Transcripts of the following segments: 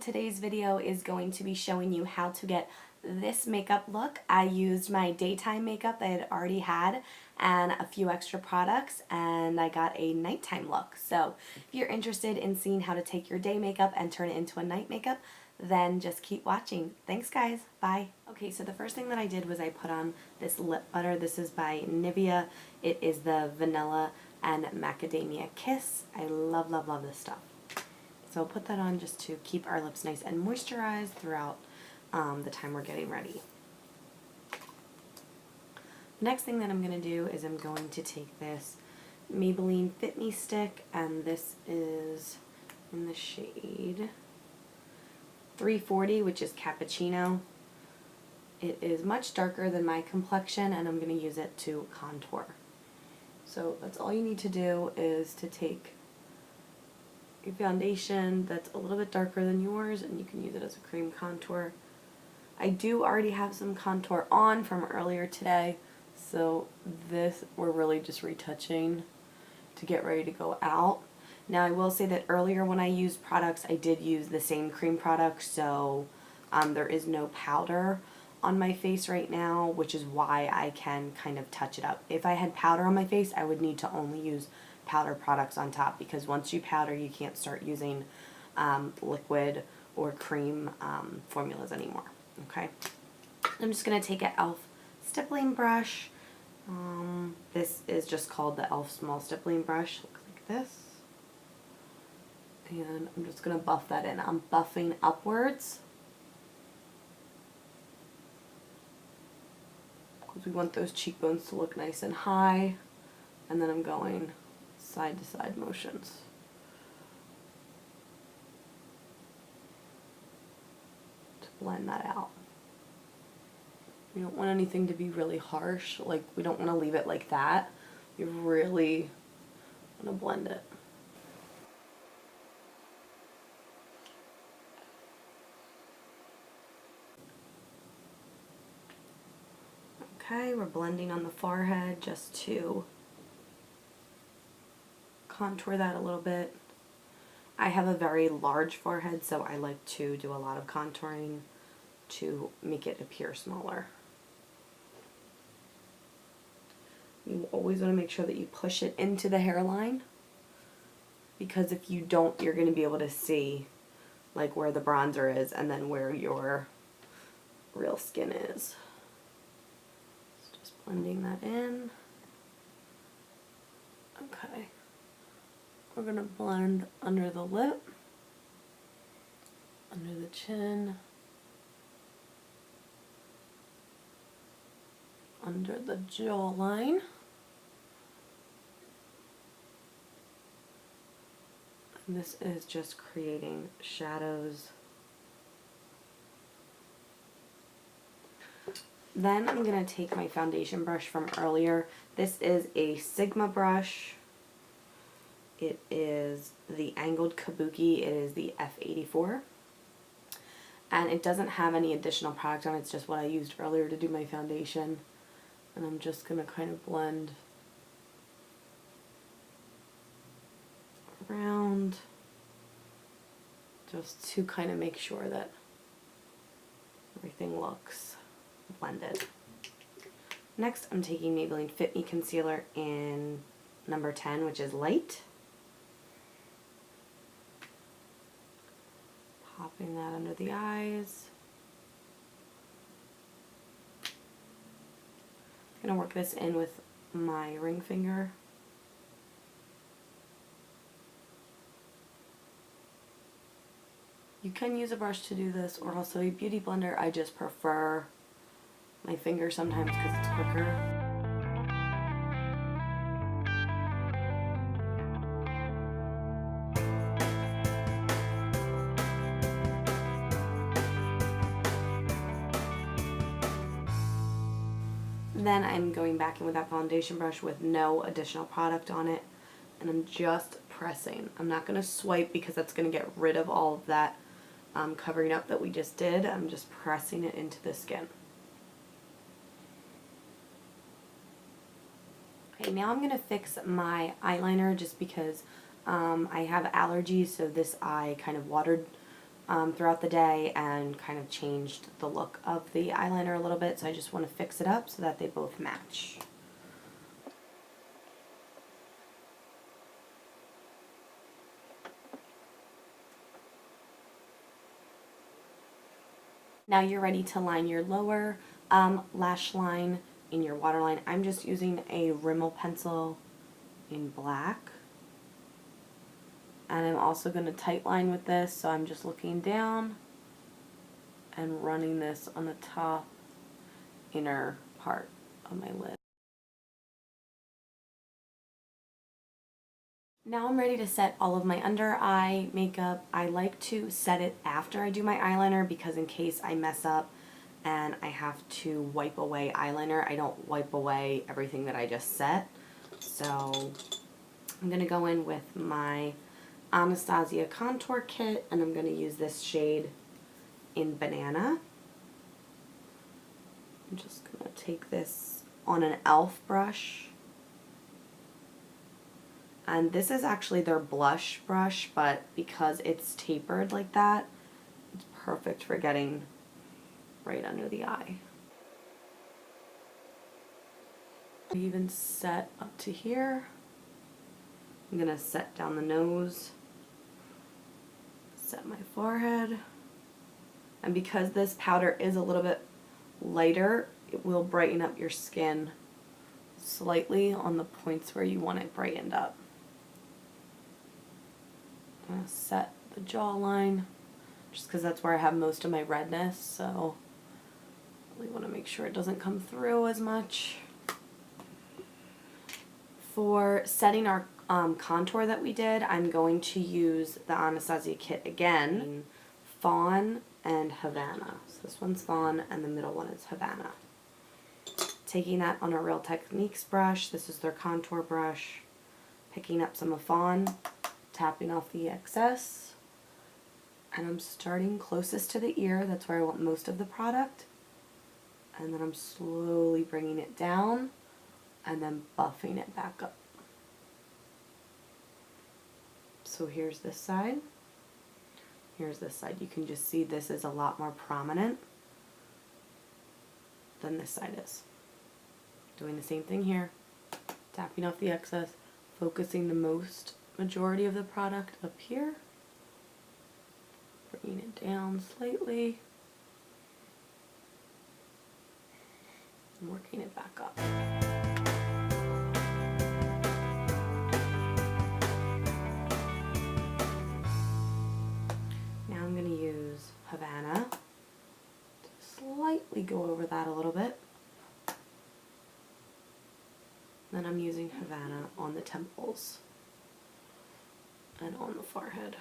today's video is going to be showing you how to get this makeup look. I used my daytime makeup that I had already had and a few extra products, and I got a nighttime look. So if you're interested in seeing how to take your day makeup and turn it into a night makeup, then just keep watching. Thanks guys, bye. Okay, so the first thing that I did was I put on this lip butter. This is by Nivea. It is the Vanilla and Macadamia Kiss. I love, love, love this stuff. So I'll put that on just to keep our lips nice and moisturized throughout the time we're getting ready. The next thing that I'm going to do is I'm going to take this Maybelline Fit Me Stick, and this is in the shade 340, which is Cappuccino. It is much darker than my complexion, and I'm going to use it to contour. So that's all you need to do, is to take a foundation that's a little bit darker than yours, and you can use it as a cream contour. I do already have some contour on from earlier today, so this we're really just retouching to get ready to go out. Now I will say that earlier when I used products, I did use the same cream product, so there is no powder on my face right now, which is why I can kind of touch it up. If I had powder on my face, I would need to only use powder products on top, because once you powder, you can't start using liquid or cream formulas anymore. Okay, I'm just going to take an e.l.f. stippling brush. This is just called the e.l.f. small stippling brush. Looks like this. And I'm just going to buff that in. I'm buffing upwards, because we want those cheekbones to look nice and high. And then I'm going side to side motions. To blend that out. We don't want anything to be really harsh, like we don't want to leave it like that. You really want to blend it. Okay, we're blending on the forehead just to contour that a little bit. I have a very large forehead, so I like to do a lot of contouring to make it appear smaller. You always want to make sure that you push it into the hairline, because if you don't, you're going to be able to see like where the bronzer is and then where your real skin is. So just blending that in. Okay. We're going to blend under the lip, under the chin, under the jawline, and this is just creating shadows. Then I'm going to take my foundation brush from earlier. This is a Sigma brush. It is the angled kabuki. It is the F84. And it doesn't have any additional product on it. It's just what I used earlier to do my foundation. And I'm just going to kind of blend around just to kind of make sure that everything looks blended. Next, I'm taking Maybelline Fit Me Concealer in number 10, which is light. Popping that under the eyes. I'm going to work this in with my ring finger. You can use a brush to do this, or also a beauty blender. I just prefer my finger sometimes because it's quicker. Then I'm going back in with that foundation brush with no additional product on it, and I'm just pressing. I'm not going to swipe because that's going to get rid of all of that covering up that we just did. I'm just pressing it into the skin. Okay, now I'm going to fix my eyeliner just because I have allergies, so this eye kind of watered throughout the day and kind of changed the look of the eyeliner a little bit, so I just want to fix it up so that they both match. Now you're ready to line your lower lash line in your waterline. I'm just using a Rimmel pencil in black. And I'm also going to tight line with this, so I'm just looking down and running this on the top inner part of my lid. Now I'm ready to set all of my under eye makeup. I like to set it after I do my eyeliner because in case I mess up and I have to wipe away eyeliner, I don't wipe away everything that I just set. So I'm going to go in with my Anastasia contour kit, and I'm going to use this shade in Banana. I'm just going to take this on an e.l.f. brush. And this is actually their blush brush, but because it's tapered like that, it's perfect for getting right under the eye. I even set up to here. I'm going to set down the nose, set my forehead, and because this powder is a little bit lighter, it will brighten up your skin slightly on the points where you want it brightened up. I'm going to set the jawline just because that's where I have most of my redness, so I really want to make sure it doesn't come through as much. For setting our contour that we did, I'm going to use the Anastasia kit again, Fawn and Havana. So this one's Fawn and the middle one is Havana. Taking that on a Real Techniques brush, this is their contour brush, picking up some of Fawn, tapping off the excess, and I'm starting closest to the ear, that's where I want most of the product, and then I'm slowly bringing it down and then buffing it back up. So here's this side, here's this side. You can just see this is a lot more prominent than this side is. Doing the same thing here, tapping off the excess, focusing the majority of the product up here, bringing it down slightly, and working it back up. Now I'm going to use Havana to slightly go over that a little bit. Then I'm using Havana on the temples and on the forehead.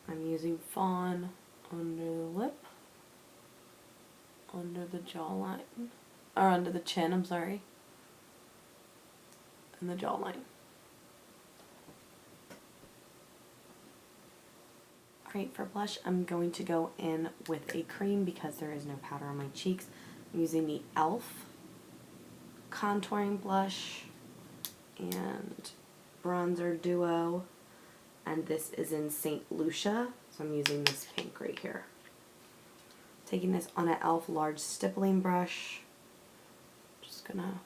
I'm using Fawn under the lip, under the jawline, or under the chin, I'm sorry, and the jawline. Alright, for blush, I'm going to go in with a cream because there is no powder on my cheeks. I'm using the e.l.f. contouring blush and bronzer duo, and this is in St. Lucia, so I'm using this pink right here. Taking this on an e.l.f. large stippling brush, just gonna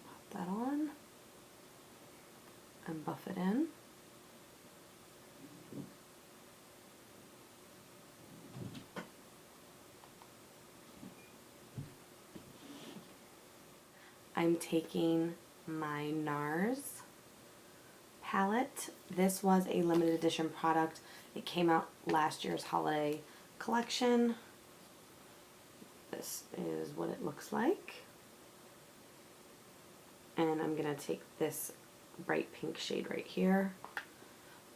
pop that on and buff it in. I'm taking my NARS palette. This was a limited edition product. It came out last year's holiday collection. This is what it looks like. And I'm going to take this bright pink shade right here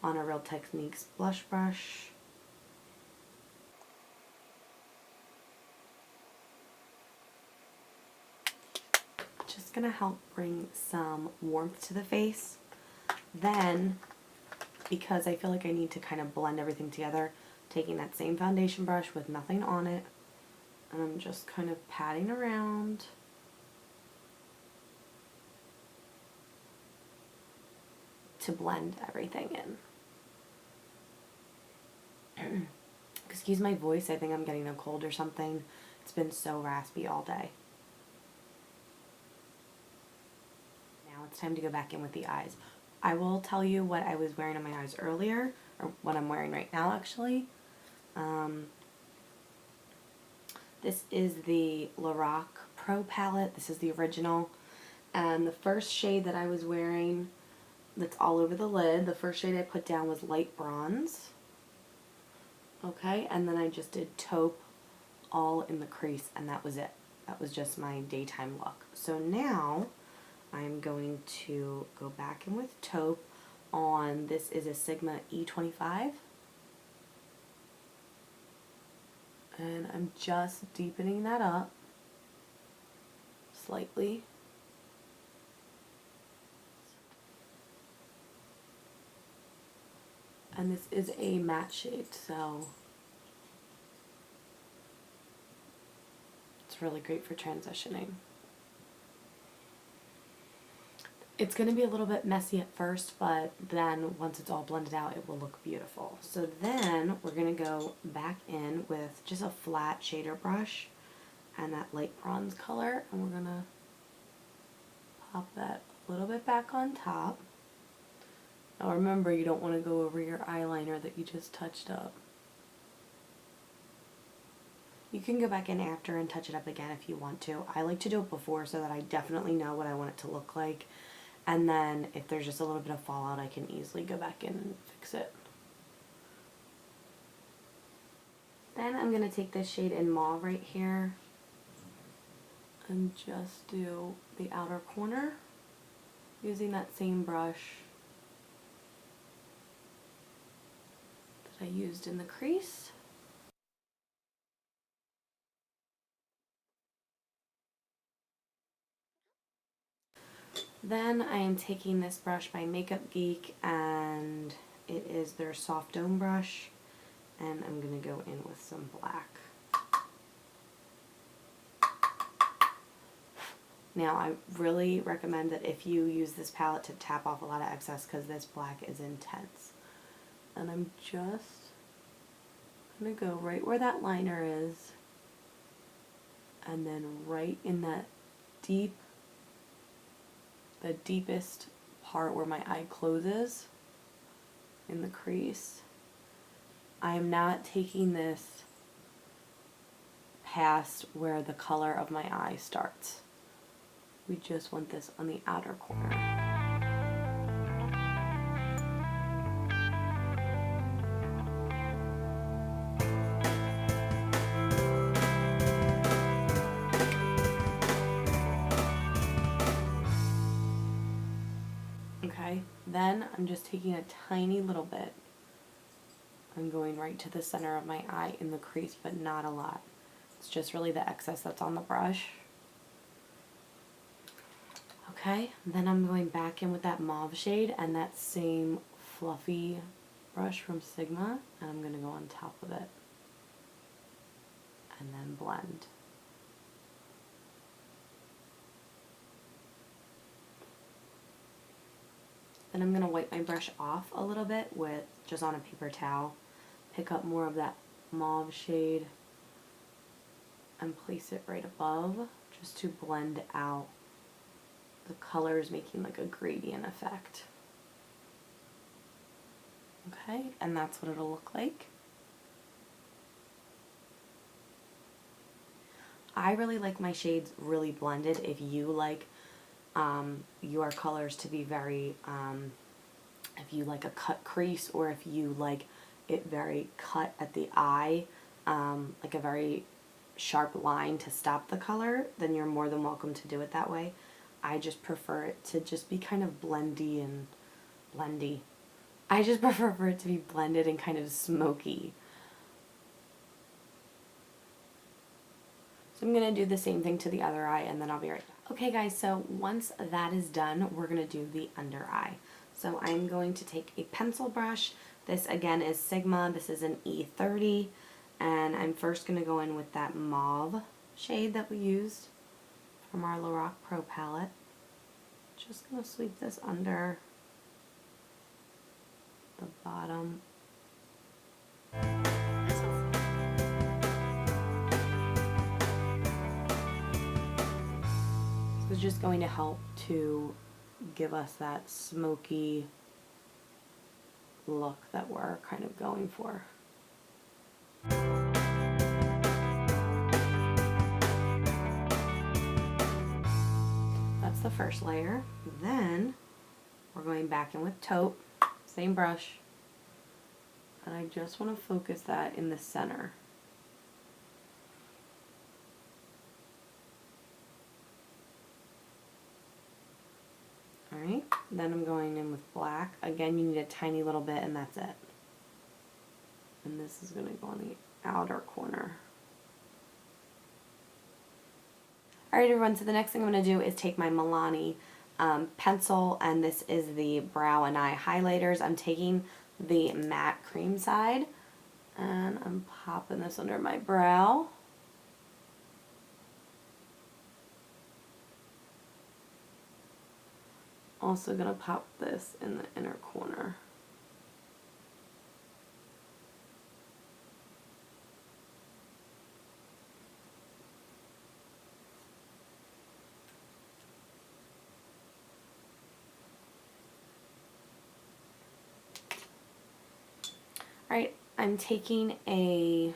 on a Real Techniques blush brush. Just going to help bring some warmth to the face. Then, because I feel like I need to kind of blend everything together, taking that same foundation brush with nothing on it, and I'm just kind of patting around. To blend everything in. Excuse my voice, I think I'm getting a cold or something. It's been so raspy all day. Now it's time to go back in with the eyes. I will tell you what I was wearing on my eyes earlier, or what I'm wearing right now actually. This is the Lorac Pro palette. This is the original. And the first shade that I was wearing, that's all over the lid, the first shade I put down was light bronze. Okay, and then I just did taupe all in the crease, and that was it. That was just my daytime look. So now I'm going to go back in with taupe on, this is a Sigma E25. And I'm just deepening that up slightly. And this is a matte shade, so it's really great for transitioning. It's going to be a little bit messy at first, but then once it's all blended out, it will look beautiful. So then we're going to go back in with just a flat shader brush and that light bronze color, and we're going to pop that a little bit back on top. Now remember, you don't want to go over your eyeliner that you just touched up. You can go back in after and touch it up again if you want to. I like to do it before so that I definitely know what I want it to look like. And then if there's just a little bit of fallout, I can easily go back in and fix it. Then I'm going to take this shade in Mauve right here and just do the outer corner using that same brush that I used in the crease. Then I am taking this brush by Makeup Geek, and it is their Soft Dome brush, and I'm going to go in with some black. Now I really recommend that if you use this palette to tap off a lot of excess, because this black is intense. And I'm just going to go right where that liner is, and then right in that the deepest part where my eye closes in the crease. I am not taking this past where the color of my eye starts. We just want this on the outer corner. Okay, then I'm just taking a tiny little bit. I'm going right to the center of my eye in the crease, but not a lot. It's just really the excess that's on the brush. Okay, then I'm going back in with that mauve shade and that same fluffy brush from Sigma, and I'm going to go on top of it and then blend. Then I'm going to wipe my brush off a little bit with just on a paper towel, pick up more of that mauve shade and place it right above just to blend out the colors, making like a gradient effect. Okay, and that's what it'll look like. I really like my shades really blended. If you like your colors to be very, if you like a cut crease, or if you like it very cut at the eye, like a very sharp line to stop the color, then you're more than welcome to do it that way. I just prefer it to just be kind of blendy and blendy. I just prefer for it to be blended and kind of smoky. So I'm going to do the same thing to the other eye, and then I'll be right back. Okay guys, so once that is done, we're going to do the under eye. So I'm going to take a pencil brush. This again is Sigma. This is an E30. And I'm first going to go in with that mauve shade that we used from our Lorac Pro palette. Just going to sweep this under the bottom. It's just going to help to give us that smoky look that we're kind of going for. That's the first layer. Then we're going back in with taupe, same brush, and I just want to focus that in the center. Alright, then I'm going in with black. Again, you need a tiny little bit and that's it. And this is going to go on the outer corner. Alright everyone, so the next thing I'm going to do is take my Milani pencil, and this is the Brow and Eye Highlighters. I'm taking the matte cream side, and I'm popping this under my brow. Also going to pop this in the inner corner. Alright, I'm taking a,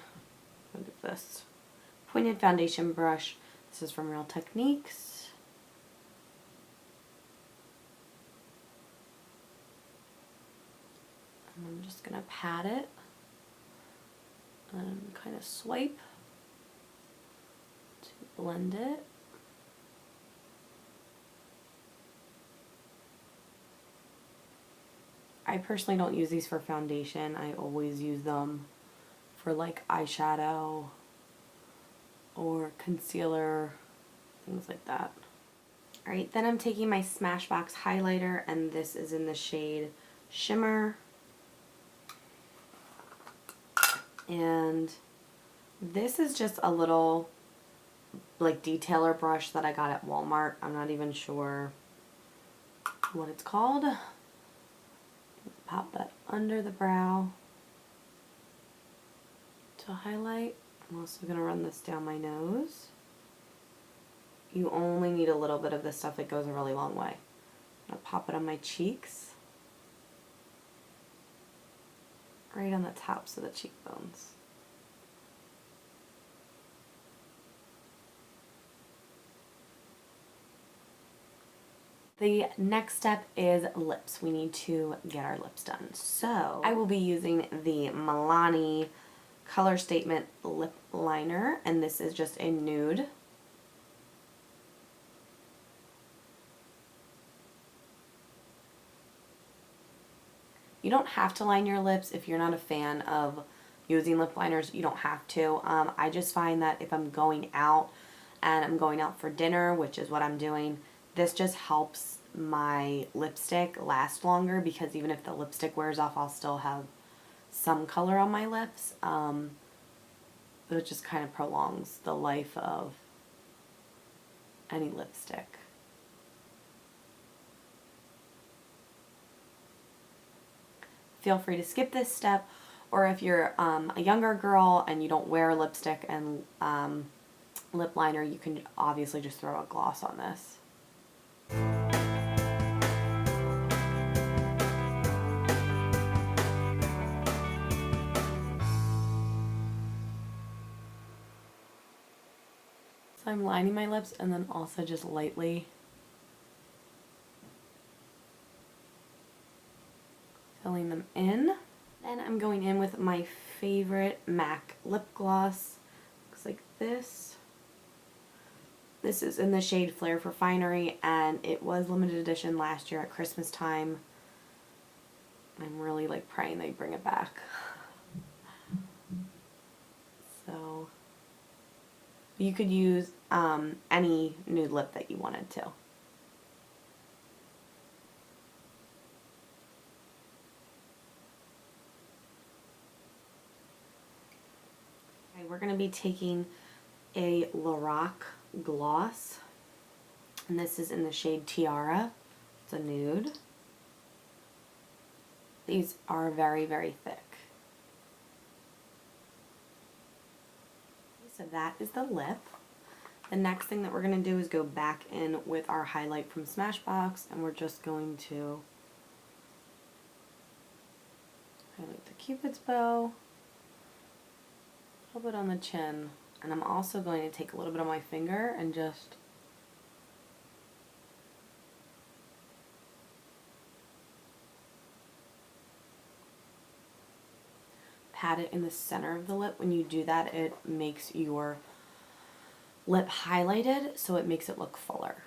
look at this, pointed foundation brush. This is from Real Techniques. And I'm just going to pat it and kind of swipe to blend it. I personally don't use these for foundation. I always use them for like eyeshadow or concealer, things like that. Alright, then I'm taking my Smashbox highlighter, and this is in the shade Shimmer. And this is just a little like detailer brush that I got at Walmart. I'm not even sure what it's called. Pop that under the brow to highlight. I'm also going to run this down my nose. You only need a little bit of this stuff. It goes a really long way. I'm going to pop it on my cheeks. Right on the tops of the cheekbones. The next step is lips. We need to get our lips done. So I will be using the Milani Color Statement Lip Liner, and this is just a nude. You don't have to line your lips if you're not a fan of using lip liners. You don't have to. I just find that if I'm going out and I'm going out for dinner, which is what I'm doing, this just helps my lipstick last longer, because even if the lipstick wears off, I'll still have some color on my lips. But it just kind of prolongs the life of any lipstick. Feel free to skip this step, or if you're a younger girl and you don't wear lipstick and lip liner, you can obviously just throw a gloss on this. So I'm lining my lips and then also just lightly filling them in. Then I'm going in with my favorite MAC lip gloss. Looks like this. This is in the shade Flair for Finery, and it was limited edition last year at Christmas time. I'm really like praying they bring it back. So you could use any nude lip that you wanted to. Okay, we're going to be taking a Lorac gloss, and this is in the shade Tiara. It's a nude. These are very, very thick. So that is the lip. The next thing that we're going to do is go back in with our highlight from Smashbox, and we're just going to highlight the Cupid's bow, a little bit on the chin, and I'm also going to take a little bit on my finger and just pat it in the center of the lip. When you do that, it makes your lip highlighted, so it makes it look fuller.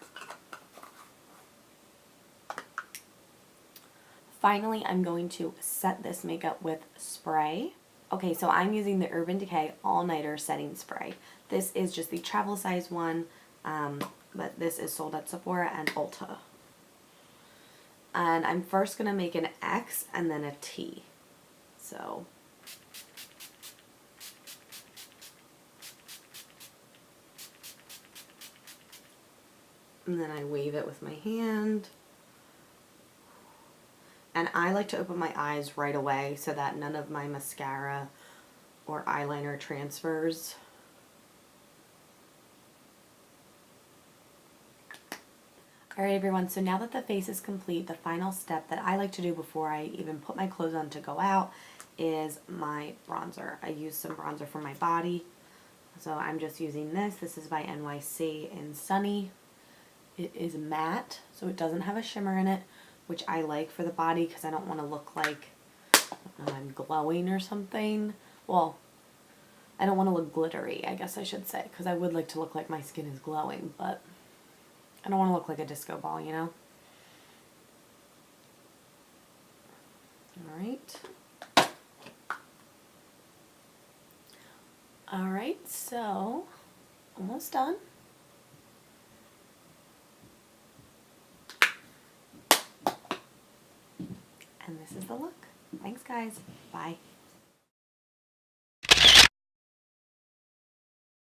Finally, I'm going to set this makeup with spray. Okay, so I'm using the Urban Decay All Nighter Setting Spray. This is just the travel size one, but this is sold at Sephora and Ulta. And I'm first going to make an X and then a T. So and then I wave it with my hand. And I like to open my eyes right away so that none of my mascara or eyeliner transfers. Alright everyone, so now that the face is complete, the final step that I like to do before I even put my clothes on to go out is my bronzer. I use some bronzer for my body. So I'm just using this. This is by NYC in Sunny. It is matte, so it doesn't have a shimmer in it, which I like for the body because I don't want to look like I'm glowing or something. Well, I don't want to look glittery, I guess I should say, because I would like to look like my skin is glowing, but I don't want to look like a disco ball, you know? Alright. Alright, so almost done. And this is the look. Thanks guys. Bye.